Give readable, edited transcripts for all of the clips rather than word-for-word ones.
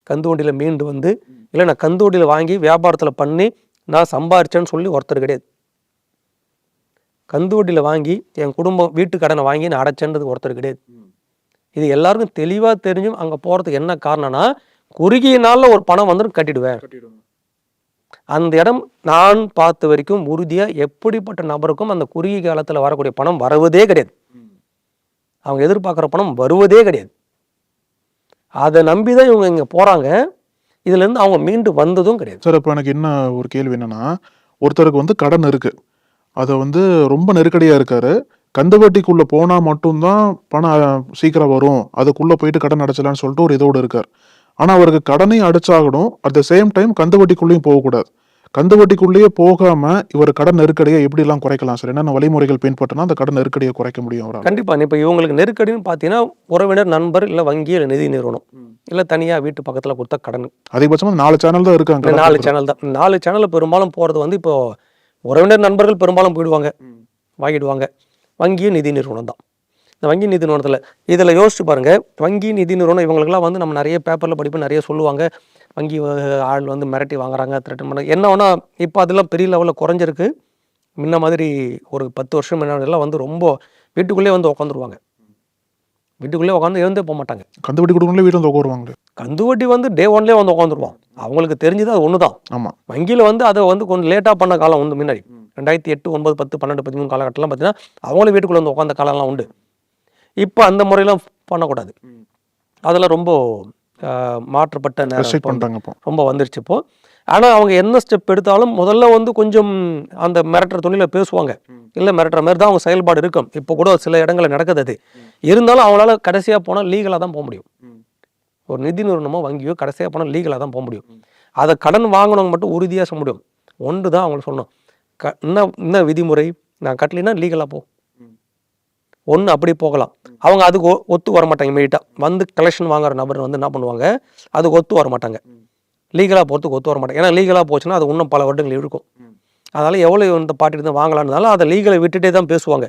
கந்து வண்டியில் மீண்டு வந்து, இல்லை நான் கந்து வண்டியில் வாங்கி வியாபாரத்தில் பண்ணி நான் சம்பாரிச்சேன்னு சொல்லி ஒருத்தர் கிடையாது. கந்து வட்டியில் வாங்கி என் குடும்பம் வீட்டு கடனை வாங்கி நான் அடைச்சேன்றது ஒருத்தர் கிடையாது. இது எல்லாருக்கும் தெளிவாக தெரிஞ்சும் அங்கே போகிறதுக்கு என்ன காரணம்னா, குறுகிய நாளில் ஒரு பணம் வந்துடும் கட்டிடுவேன். அந்த இடம் நான் பார்த்த வரைக்கும் உறுதியாக எப்படிப்பட்ட நபருக்கும் அந்த குறுகிய காலத்தில் வரக்கூடிய பணம் வருவதே கிடையாது. அவங்க எதிர்பார்க்குற பணம் வருவதே கிடையாது. அதை நம்பி தான் இவங்க இங்கே போகிறாங்க. இதுலேருந்து அவங்க மீண்டு வந்ததும் கிடையாது. சார், இப்போ எனக்கு என்ன ஒரு கேள்வி என்னன்னா, ஒருத்தருக்கு வந்து கடன் இருக்கு, அதை வந்து ரொம்ப நெருக்கடியாக இருக்காரு, கந்து வட்டிக்குள்ளே போனால் மட்டும்தான் பணம் சீக்கிரம் வரும், அதுக்குள்ளே போயிட்டு கடன் அடைச்சலான்னு சொல்லிட்டு ஒரு இதோடு இருக்கார். ஆனால் அவருக்கு கடனையும் அடைச்சாகணும், அட் த சேம் டைம் கந்து வட்டிக்குள்ளேயும் போகக்கூடாது. கந்து வட்டிக்குள்ளேயே போகாமல் இவர் கடன் நெருக்கடியை எப்படிலாம் குறைக்கலாம் சார்? என்னென்ன வழிமுறைகள் பின்பற்றினா அந்த கடன் நெருக்கடியை குறைக்க முடியும் அவரால்? கண்டிப்பாக. இப்போ இவங்களுக்கு நெருக்கடின்னு பார்த்தீங்கன்னா, உறவினர், நண்பர், இல்லை வங்கி, இல்லை நிதி நிறுவனம், இல்லை தனியாக வீட்டு பக்கத்தில் கொடுத்த கடன். அதிகபட்சமாக 4 சேனல் தான் இருக்காங்க. 4 சேனல் தான். 4 சேனலில் பெரும்பாலும் போகிறது வந்து இப்போ உறவினர், நண்பர்கள் பெரும்பாலும் போயிடுவாங்க, வாங்கிடுவாங்க. வங்கியும் நிதி நிறுவனம் தான். இந்த வங்கி நிதி நிறுவனத்தில் இதில் யோசிச்சு பாருங்கள், வங்கி நிதி நிறுவனம் இவங்களுக்குலாம் வந்து நம்ம நிறைய பேப்பரில் படிப்பு நிறைய சொல்லுவாங்க, வங்கி ஆள் வந்து மிரட்டி வாங்குறாங்க, த்ரெட்டன் பண்ண. என்ன வேணா இப்போ அதெல்லாம் பெரிய லெவலில் குறைஞ்சிருக்கு. முன்ன மாதிரி ஒரு 10 வருஷம் முன்னாடிலாம் வந்து ரொம்ப வீட்டுக்குள்ளேயே வந்து உட்காந்துருவாங்க. வீட்டுக்குள்ளே உட்காந்து எழுந்தே போக மாட்டாங்க. கந்து வட்டி கொடுக்கணும்ல வீட்டில் வந்து உட்காருவாங்க. கந்து வட்டி வந்து டே 1லேயே வந்து உட்காந்துருவான். அவங்களுக்கு தெரிஞ்சது அது ஒன்று தான். ஆமாம். வங்கியில் வந்து அதை வந்து கொஞ்சம் லேட்டாக பண்ண காலம் வந்து முன்னாடி 2008, 9, 10, 12, 13 காலகட்டம்லாம் பார்த்தீங்கன்னா அவங்களே வீட்டுக்குள்ளே வந்து உட்காந்த காலம்லாம் உண்டு. இப்போ அந்த முறையெல்லாம் பண்ணக்கூடாது. அதெல்லாம் ரொம்ப மாற்றப்பட்ட நேரம் ரொம்ப வந்துருச்சு இப்போ. ஆனால் அவங்க என்ன ஸ்டெப் எடுத்தாலும் முதல்ல வந்து கொஞ்சம் அந்த மிரட்டுற துணியில் பேசுவாங்க, இல்லை மிரட்டுற மாதிரி தான் அவங்க செயல்பாடு இருக்கும். இப்போ கூட சில இடங்களில் நடக்குது. அது இருந்தாலும் அவங்களால கடைசியாக போனால் லீகலாக தான் போக முடியும். ஒரு நிதி நிறுவனமோ வங்கியோ கடைசியாக போனால் லீகலாக தான் போக முடியும். அதை கடன் வாங்கினவங்க மட்டும் உறுதியாக சொல்ல முடியும். ஒன்று தான் அவங்களுக்கு சொல்லணும், என்ன விதிமுறை, நான் கட்டலினா லீகலாக போ. ஒன்று அப்படி போகலாம். அவங்க அதுக்கு ஒத்து வர மாட்டாங்க. இமீடியட்டாக வந்து கலெக்ஷன் வாங்குற நபர் வந்து என்ன பண்ணுவாங்க, அதுக்கு ஒத்து வர மாட்டாங்க. லீகலாக போகிறதுக்கு ஒத்து வர மாட்டாங்க. ஏன்னா லீகலாக போச்சுன்னா அது இன்னும் பல வருடங்கள் இருக்கும். அதனால் எவ்வளோ இந்த பார்ட்டி தான் வாங்கலான்னாலும் அதை லீகலை விட்டுட்டே தான் பேசுவாங்க.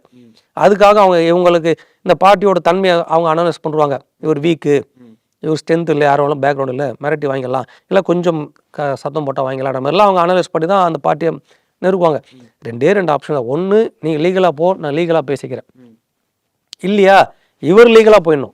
அதுக்காக அவங்க இவங்களுக்கு இந்த பார்ட்டியோட தன்மையை அவங்க அனலைஸ் பண்ணுவாங்க. இவர் வீக்கு, இவர் ஸ்ட்ரென்த் இல்லை, யாரும் பேக்ரவுண்ட் இல்லை, மிரட்டி வாங்கிடலாம், இல்லை கொஞ்சம் சத்தம் போட்டால் வாங்கிடலாம் மாதிரிலாம் அவங்க அனலைஸ் பண்ணி தான் அந்த பார்ட்டியை நெருக்குவாங்க. 2 ஆப்ஷன் தான். ஒன்று, நீங்கள் லீகலாக போ, நான் லீகலாக பேசிக்கிறேன். இல்லையா, இவர் லீகலாக போயிடணும்.